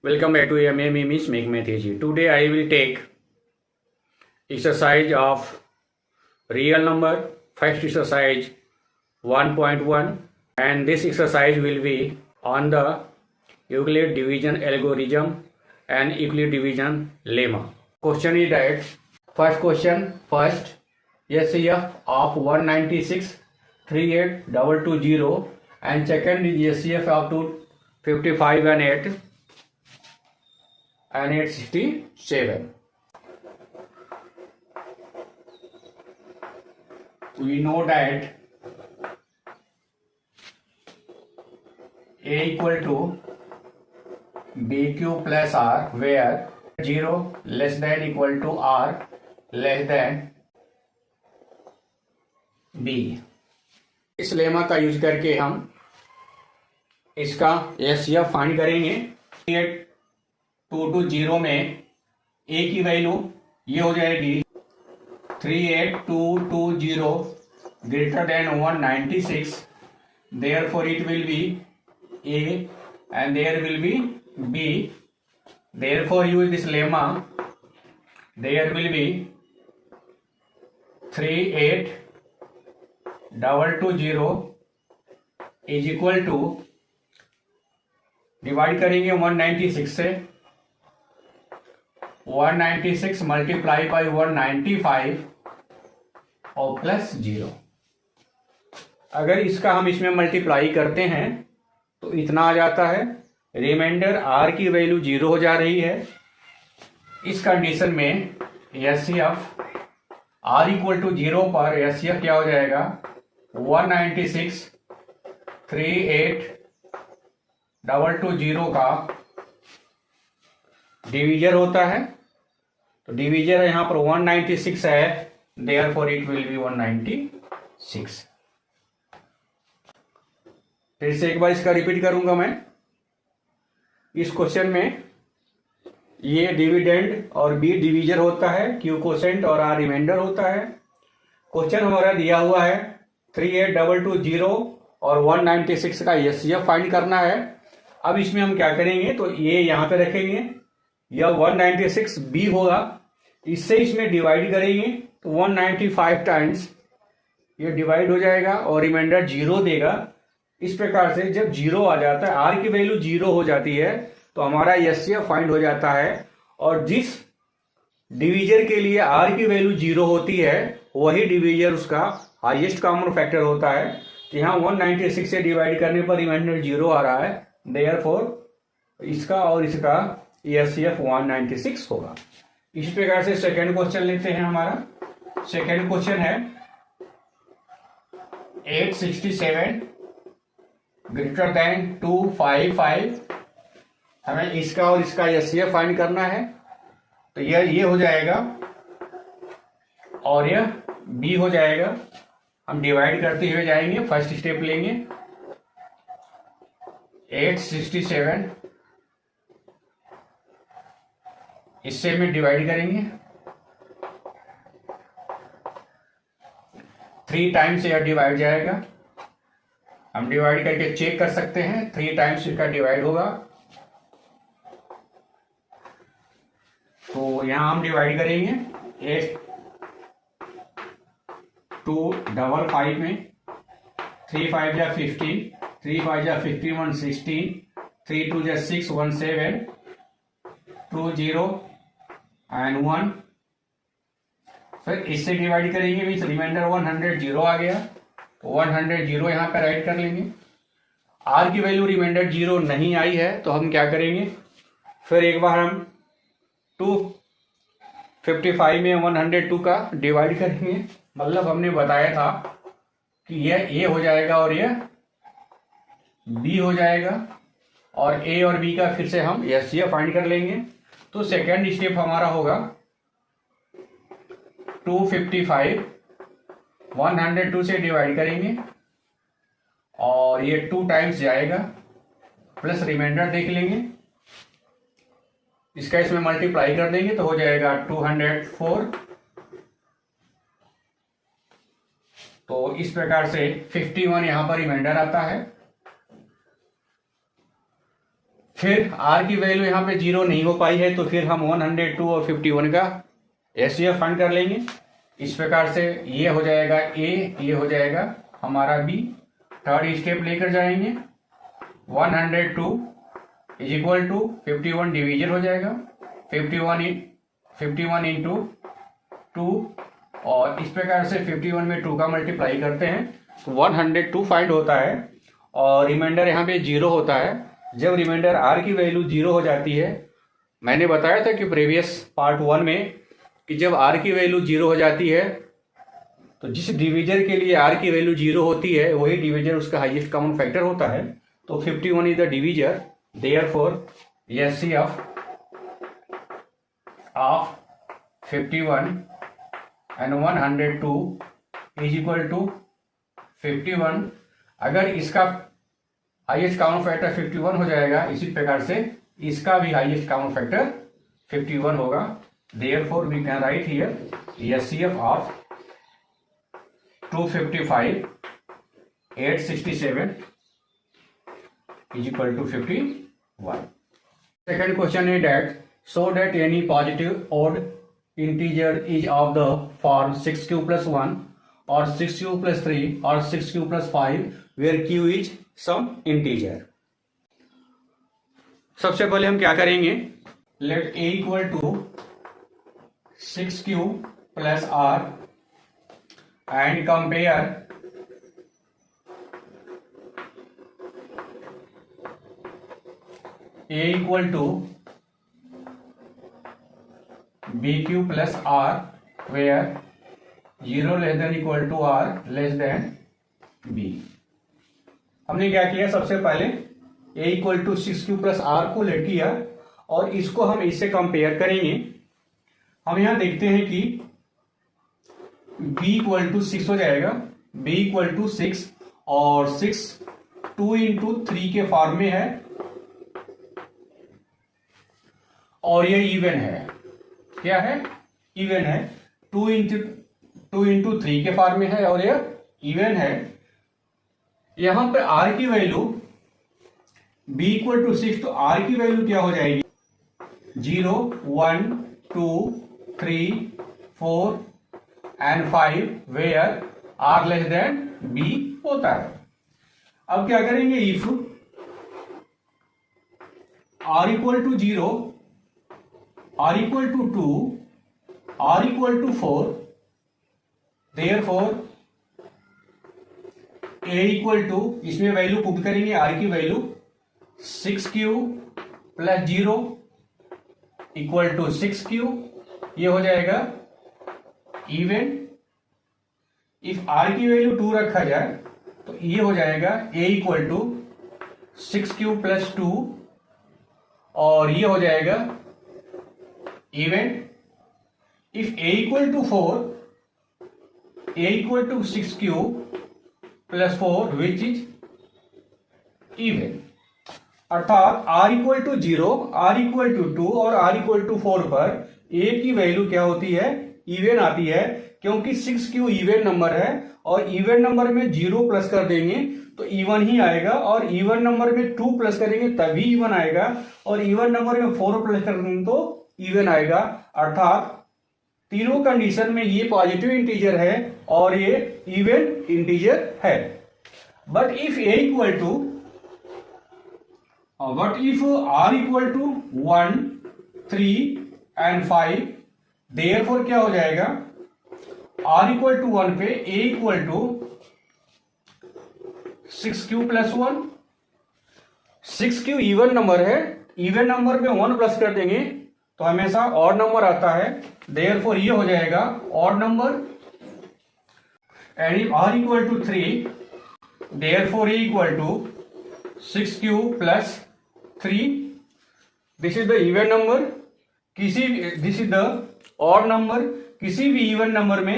Welcome back to MMA Means Make Math Easy. Today I will take exercise of real number. First exercise 1.1, and this exercise will be on the Euclid division algorithm and Euclid division lemma. Question is that first SCF of 196 38220 and second is SCF of 255 and 867. We know that A equal to BQ plus R, where 0 less than equal to R less than B. इस lemma का use करके हम इसका HCF find करेंगे। 220 में ए की value ये हो जाएगी 38220 greater than 196, therefore it will be A and there will be B. Therefore use this lemma, there will be 38220 is equal to, divide करेंगे 196 से, 196 मल्टीप्लाई बाई 195 और प्लस 0। अगर इसका हम इसमें मल्टीप्लाई करते हैं तो इतना आ जाता है। रिमाइंडर आर की वैल्यू 0 हो जा रही है। इस कंडीशन में एचसीएफ आर इक्वल टू 0 पर एचसीएफ क्या हो जाएगा, 196 38220 का डिवीजर होता है। तो डिवीजर यहां पर 196 है, देयरफॉर इट विल बी 196। फिर से एक बार इसका रिपीट करूंगा मैं। इस क्वेश्चन में ये डिविडेंड और बी डिवीजर होता है, क्यू कोसेंट और आर रिमाइंडर होता है। क्वेश्चन हमारा दिया हुआ है 38220 और 196 का एचसीएफ फाइंड करना है। अब इसमें हम क्या करेंगे, तो ये यहां पे रखेंगे, यह 196 बी होगा, इससे इसमें डिवाइड करेंगे तो 195 टाइम्स ये डिवाइड हो जाएगा और रिमाइंडर 0 देगा। इस प्रकार से जब 0 आ जाता है, आर की वैल्यू 0 हो जाती है, तो हमारा एचसीएफ फाइंड हो जाता है। और जिस डिवीजर के लिए आर की वैल्यू 0 होती है वही डिवीजर उसका हाईएस्ट कॉमन फैक्टर होता है। यहाँ 196 से डिवाइड करने पर रिमाइंडर 0 आ रहा है, देयरफॉर इसका और इसका एचसीएफ 196 होगा। इस प्रकार से सेकेंड क्वेश्चन लेते हैं। हमारा सेकेंड क्वेश्चन है 867 ग्रेटर देन 255। हमें इसका और इसका एचसीएफ फाइंड करना है। तो ये हो जाएगा और यह बी हो जाएगा। हम डिवाइड करते हुए जाएंगे, फर्स्ट स्टेप लेंगे 867, इससे में डिवाइड करेंगे 3 टाइम्स, यह डिवाइड जाएगा। हम डिवाइड करके चेक कर सकते हैं, 3 टाइम्स इसका डिवाइड होगा। तो यहां हम डिवाइड करेंगे 8255 में, 3 5 जा 15, 3 5 जा 15 1 16, 3 2 जा 6 1 7, 2 0 एंड 1। फिर इससे डिवाइड करेंगे, मीन्स रिमाइंडर 100 0 आ गया, तो 100 यहाँ पे राइट कर लेंगे। आर की वैल्यू रिमाइंडर 0 नहीं आई है, तो हम क्या करेंगे, फिर एक बार हम 255 में 102 का डिवाइड करेंगे। मतलब हमने बताया था कि यह ए हो जाएगा और यह बी हो जाएगा, और ए और बी का फिर से हम एचसीएफ फाइंड कर लेंगे। तो सेकेंड स्टेप हमारा होगा 255 102 से डिवाइड करेंगे और ये 2 टाइम्स जाएगा, प्लस रिमाइंडर देख लेंगे, इसका इसमें मल्टीप्लाई कर देंगे तो हो जाएगा 204। तो इस प्रकार से 51 यहां पर रिमाइंडर आता है। फिर आर की वैल्यू यहाँ पे 0 नहीं हो पाई है, तो फिर हम 102 और 51 का एचसीएफ फाइंड कर लेंगे। इस प्रकार से ये हो जाएगा ए, ये हो जाएगा हमारा बी। थर्ड स्टेप लेकर जाएंगे, 102 इज इक्वल टू 51 डिवीजन हो जाएगा, 51 इंटू 2, और इस प्रकार से 51 में 2 का मल्टीप्लाई करते हैं तो 102 फाइंड होता है, और रिमाइंडर यहाँ पे 0 होता है। जब रिमाइंडर आर की वैल्यू 0 हो जाती है, मैंने बताया था कि प्रीवियस पार्ट 1 में कि जब आर की वैल्यू 0 हो जाती है तो जिस डिवीजर के लिए आर की वैल्यू 0 होती है वही डिवीजर उसका हाईएस्ट कॉमन फैक्टर होता है। तो 51 is the divisor, therefore HCF of 51 and 102 is equal to 51। अगर इसका हाईएस्ट कॉमन फैक्टर 51 हो जाएगा, इसी प्रकार से इसका भी हाईएस्ट कॉमन फैक्टर 51 होगा। Therefore we can write here HCF of 255 867 is equal to 51. Second question is that show that any positive odd integer is of the form 6q plus 1 or 6q plus 3 or 6q plus 5 where q is some integer. सबसे पहले हम क्या करेंगे, let a equal to 6q plus r and compare a equal to bq plus r where 0 less than equal to r less than b। हमने क्या किया, सबसे पहले a equal to 6q plus r को लेट किया और इसको हम इससे कंपेयर करेंगे। हम यहां देखते हैं कि b इक्वल टू 6 हो जाएगा, b इक्वल टू 6 और 6 2 इंटू 3 के फॉर्म में है और ये इवन है। क्या है, इवन है। 2 इंटू 3 के फॉर्म में है और ये इवन है। यहां पे r की वैल्यू b इक्वल टू 6, तो r की वैल्यू क्या हो जाएगी, 0 1 2 3 4 and 5 where r less than b होता है। अब क्या करेंगे, if r equal to 0, r equal to 2, r equal to 4, therefore a equal to, इसमें वैल्यू पुट करेंगे r की वैल्यू 6q plus 0 equal to 6q, ये हो जाएगा इवन। इफ r की वैल्यू 2 रखा जाए तो ये हो जाएगा a equal to 6q plus 2 और ये हो जाएगा even. If a equal to 4, a equal to 6q plus 4 which is even. अर्थात r equal to 0, r equal to 2 और r इक्वल टू 4 पर a की वैल्यू क्या होती है, इवन आती है, क्योंकि 6q इवन नंबर है और इवन नंबर में 0 प्लस कर देंगे तो इवन ही आएगा, और इवन नंबर में 2 प्लस करेंगे तभी इवन आएगा, और इवन नंबर में 4 प्लस कर देंगे तो इवन आएगा। अर्थात तीनों कंडीशन में ये पॉजिटिव इंटीजर है और ये इवन इंटीजर है। But if a equal to r equal to 1 3 and 5, therefore क्या हो जाएगा, r इक्वल टू 1 पे a equal to 6q plus 1। 6q even number है, इवन नंबर में 1 प्लस कर देंगे तो हमेशा ऑड नंबर आता है, देयरफॉर ये हो जाएगा odd number. And if r equal to 3, therefore a equal to 6q plus 3। This is the even number, this is the odd number. किसी भी इवन नंबर में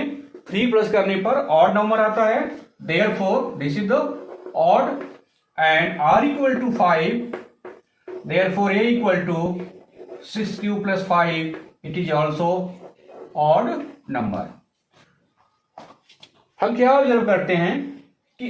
3 प्लस करने पर ऑड नंबर आता है, therefore this is the odd. And r equal to 5, therefore a equal to 6q plus 5, it is also odd number. हम क्या observe करते हैं कि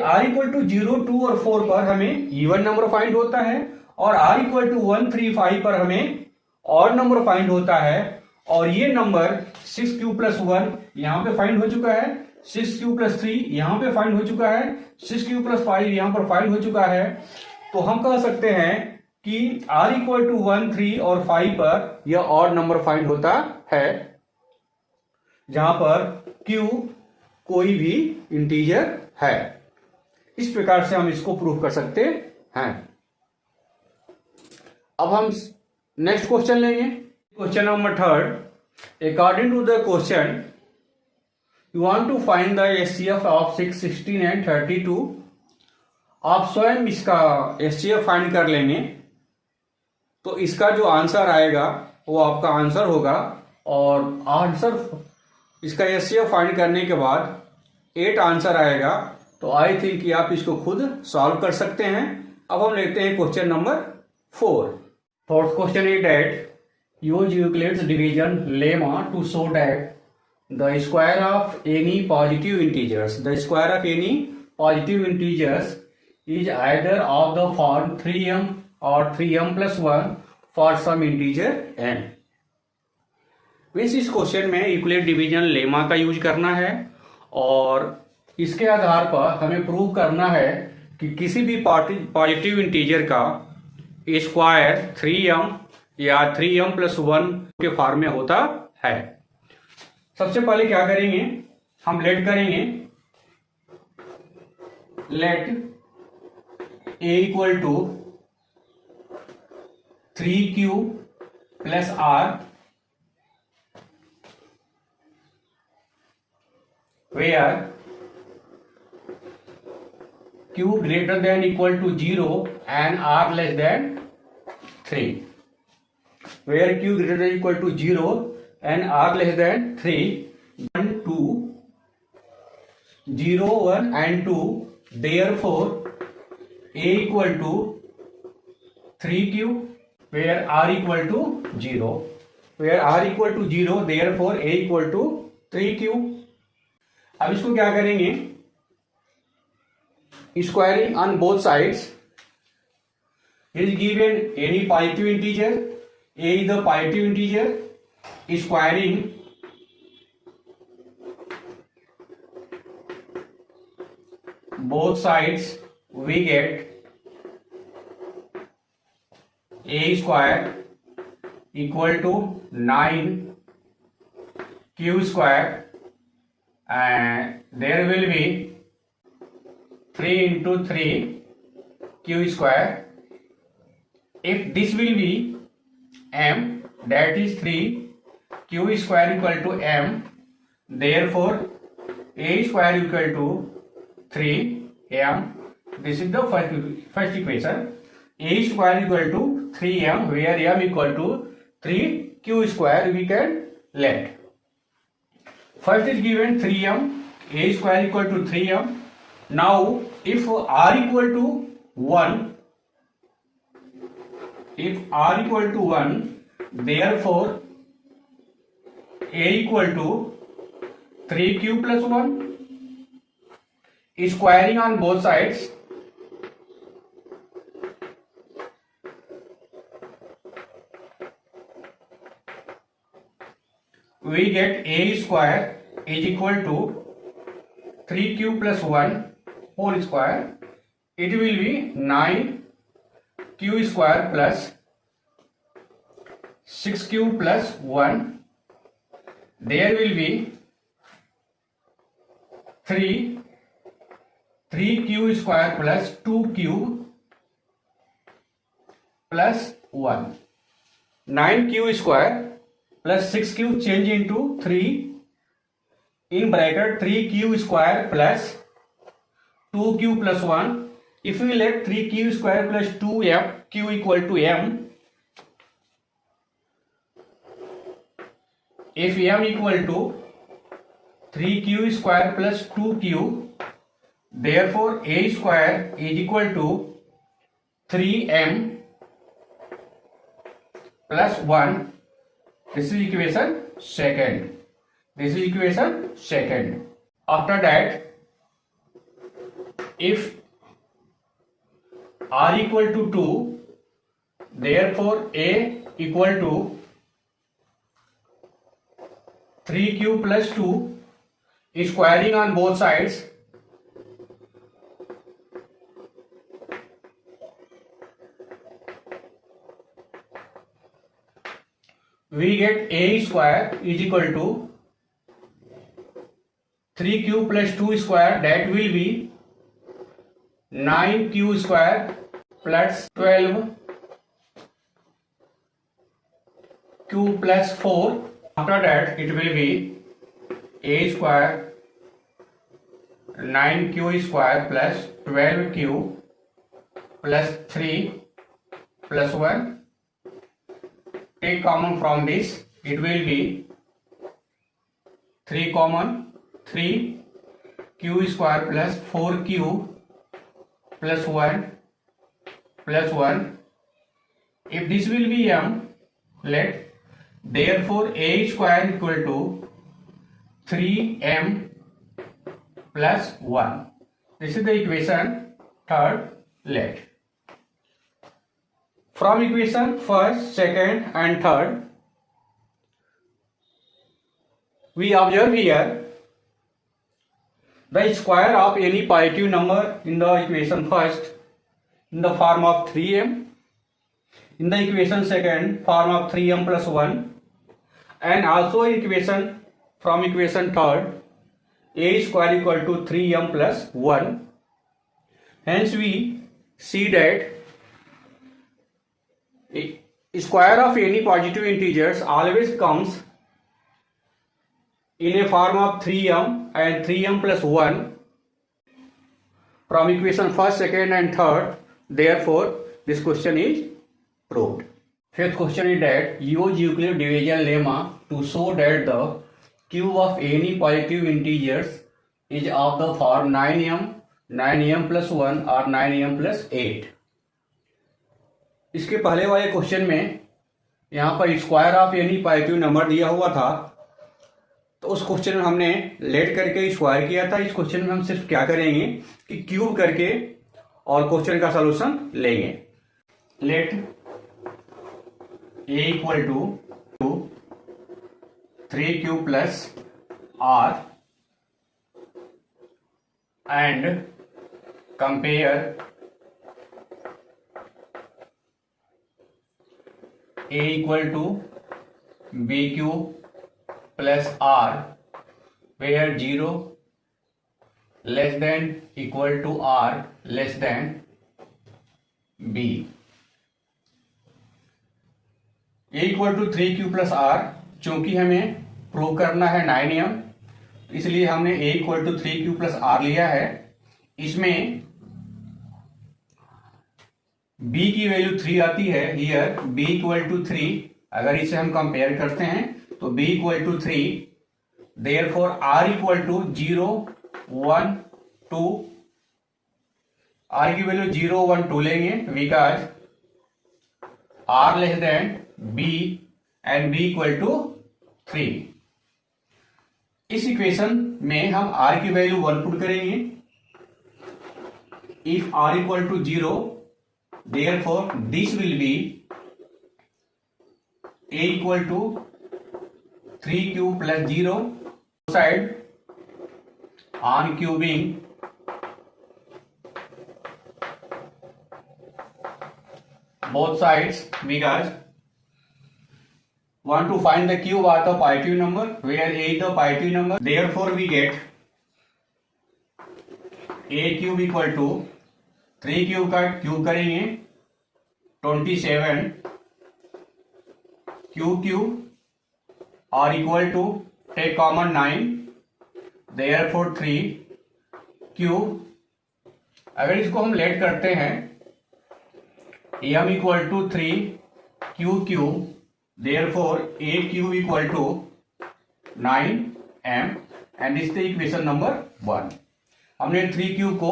r इक्वल टू 0 2 और 4 पर हमें इवन नंबर फाइंड होता है और r इक्वल टू 1 3 5 पर हमें और नंबर फाइंड होता है, और ये नंबर 6q प्लस 1 यहां पे फाइंड हो चुका है, 6q प्लस 3 यहां पे फाइंड हो चुका है, 6q प्लस 5 यहां पर फाइंड हो चुका है। तो हम कह सकते हैं कि r इक्वल टू 1 3 और 5 पर यह और नंबर फाइंड होता है, जहां पर q कोई भी इंटीजर है। इस प्रकार से हम इसको प्रूव कर सकते हैं। अब हम नेक्स्ट क्वेश्चन लेंगे, question number 3। According to the question you want to find the HCF of 6 16 and 32। आप स्वयं इसका एचसीएफ फाइंड कर लेंगे, तो इसका जो आंसर आएगा वो आपका आंसर होगा, और आंसर इसका एचसीएफ फाइंड करने के बाद 8 आंसर आएगा। तो आई थिंक कि आप इसको खुद सॉल्व कर सकते हैं। अब हम लेते हैं question number 4। Fourth question is that use Euclid's division lemma to show that the square of any positive integers, the square of any positive integers is either of the form 3m और 3m plus 1 for some integer n। इस question में Euclid division lemma का use करना है, और इसके आधार पर हमें प्रूव करना है कि किसी भी पॉजिटिव इंटीजर का स्क्वायर 3m या 3m प्लस 1 के फॉर्म में होता है। सबसे पहले क्या करेंगे, हम लेट करेंगे, let a equal to 3q plus r where q greater than equal to 0 and r less than 3, where q greater than equal to 0 and r less than 3, 1 2 0 1 and 2, therefore a equal to 3q where r equal to 0, where r equal to 0, therefore a equal to 3q। अब इसको क्या करेंगे, squaring on both sides is given any positive integer, a is the positive integer, squaring both sides we get a square equal to 9q square, and there will be 3 into 3 q square. If this will be m, that is 3 q square equal to m, therefore a square equal to 3m. This is the first equation. A square equal to 3m, where m equal to 3q square we can let. First is given 3m, a square equal to 3m. Now if r equal to 1, if r equal to 1, therefore a equal to 3q plus 1. Squaring on both sides, we get a square is equal to 3q plus 1 whole square. It will be 9q square plus 6q plus 1. There will be 3q square plus 2q plus 1. 9q square plus 6q change into 3 in bracket 3q square plus 2q plus 1. If we let 3q square plus 2q equal to m, if m equal to 3q square plus 2q, therefore a square is equal to 3m plus 1. This is equation second. This is equation second. After that, if r equal to 2, therefore a equal to 3q plus 2, squaring on both sides, we get a square is equal to 3q plus 2 square, that will be 9q square plus 12q plus 4. After that it will be a square 9q square plus 12q plus 3 plus 1. Take common from this, it will be 3 common, 3q square plus 4q plus 1 plus 1. If this will be m, let therefore a square equal to 3m plus 1. This is the equation third. Let from equation first, second and third, we observe here the square of any positive number in the equation first in the form of 3m, in the equation second form of 3m plus 1, and also equation from equation third a square equal to 3m plus 1. Hence we see that square of any positive integers always comes in a form of 3m and 3m plus 1 from equation first, second and third. Therefore this question is proved. Fifth question is that use Euclid division lemma to show that the cube of any positive integers is of the form 9m, 9m plus 1 or 9m plus 8. इसके पहले वाले question में यहाँ पर square of any positive number दिया हुआ था, तो उस क्वेश्चन में हमने लेट करके स्क्वायर किया था. इस क्वेश्चन में हम सिर्फ क्या करेंगे कि क्यूब करके और क्वेश्चन का सलूशन लेंगे. Let a equal to 3q plus r and compare a equal to bq plus r where 0 less than equal to r less than b. a equal to 3q plus r, चूंकि हमें prove करना है 9m, इसलिए हमने a equal to 3q plus r लिया है. इसमें b की वैल्यू 3 आती है. हियर b इक्वल टू 3, अगर इसे हम कंपेयर करते हैं तो b equal to 3, therefore r equal to 0 1 2, r की वैल्यू 0 1 2 लेंगे because r less than b and b equal to 3. इस इक्वेशन में हम r की वैल्यू 1 पुट करेंगे. If r equal to 0, therefore this will be a equal to 3q plus 0 side on cubing both sides because want to find the cube of the positive number where a is the positive number. Therefore we get a cube equal to 3 cube का cube करेंगे 27 cube और equal to take common 9, therefore 3 cube. अगर इसको हम let करते हैं m equal to 3 cube, therefore a cube equal to 9m and this the equation number 1. हमने 3 cube को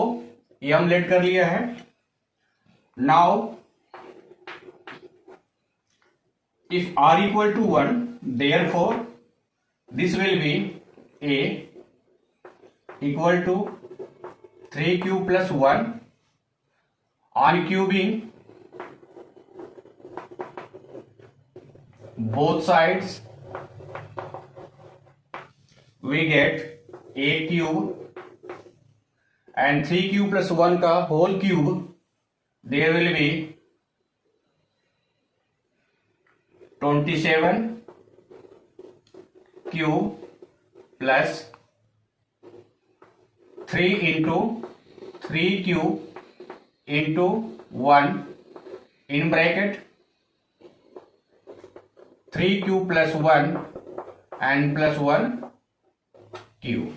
m लेट कर लिया है. Now if r equal to 1, therefore this will be a equal to 3q plus 1 on cubing both sides we get a cube and 3 plus 1 का whole cube, there will be 27 cube plus 3 into 3 cube into 1 in bracket 3 cube plus 1 and plus 1 cube।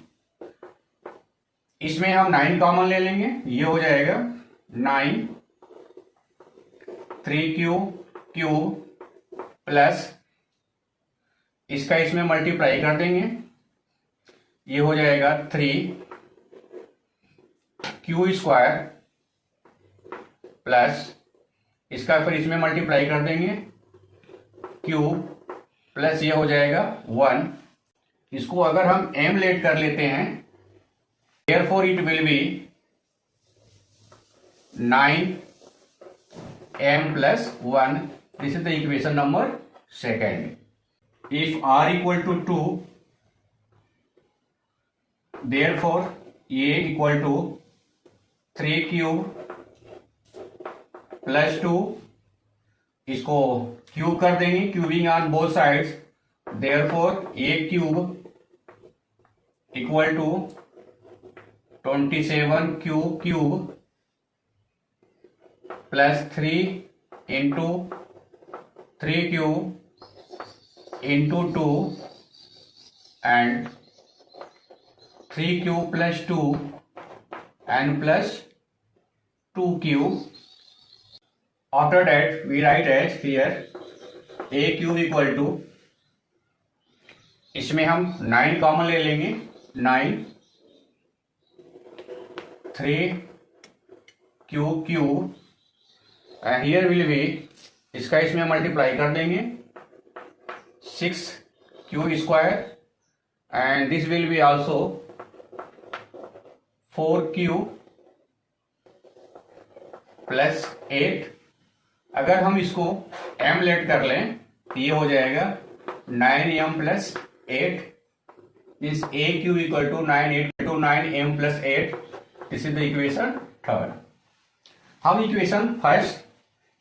इसमें हम 9 common ले लेंगे, ये हो जाएगा 9 3 cube plus इसका इसमें मल्टीप्लाई कर देंगे, ये हो जाएगा 3 क्यू स्क्वायर प्लस इसका फिर इसमें मल्टीप्लाई कर देंगे क्यूब प्लस ये हो जाएगा 1। इसको अगर हम m लेट कर लेते हैं, therefore it will be 9m plus 1. This is the equation number 2. If r equal to 2, therefore a equal to 3 cube plus 2, इसको क्यूब कर देंगे, cubing on both sides, therefore a cube equal to 27 cube plus 3 into 3 cube into 2 and 3 cube plus 2 and plus 2 cube. After that we write as here a cube equal to, इसमें हम 9 common ले लेंगे, 9 3 cube and here will be, इसका इसमें multiply कर देंगे 6 cube square and this will be also 4 cube plus 8। अगर हम इसको m लेट कर लें तो ये हो जाएगा 9m plus 8, means a cube equal to 9m plus 8। This is the equation 3rd। हम इक्वेशन 1st,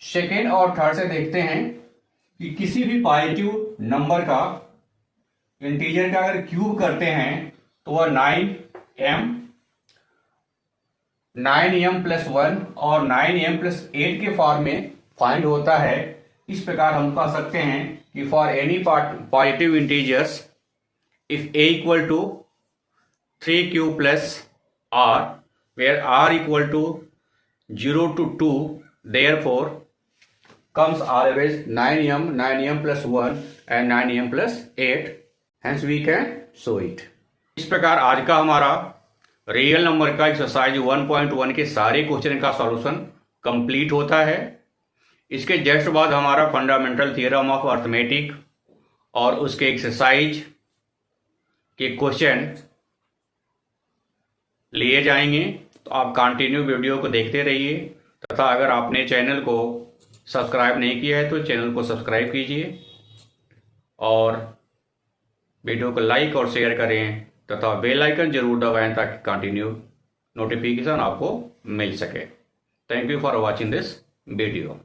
2nd और 3rd से देखते हैं कि किसी भी पॉजिटिव नंबर का, इंटीजर का अगर क्यूब करते हैं तो वह 9m प्लस 1 और 9m प्लस 8 के फॉर्म में फाइंड होता है। इस प्रकार हम कह सकते हैं कि for any positive integers if a equal to 3 cube plus r, where r equal to 0 to 2, therefore comes always 9m plus 1 and 9m plus 8, hence we can show it। इस प्रकार आज का हमारा रियल नंबर का exercise 1.1 के सारे question का solution complete होता है। इसके जस्ट बाद हमारा फंडामेंटल थ्योरम ऑफ अर्थमेटिक और उसके एक्सरसाइज के क्वेश्चन लिए जाएंगे, तो आप कंटिन्यू वीडियो को देखते रहिए तथा अगर आपने चैनल को सब्सक्राइब नहीं किया है तो चैनल को सब्सक्राइब कीजिए और वीडियो को लाइक और शेयर करें तथा बेल आइकन जरूर दबाएं ताकि कंटिन्यू नोटिफिकेशन आपको मिल सके। Thank you for watching this video.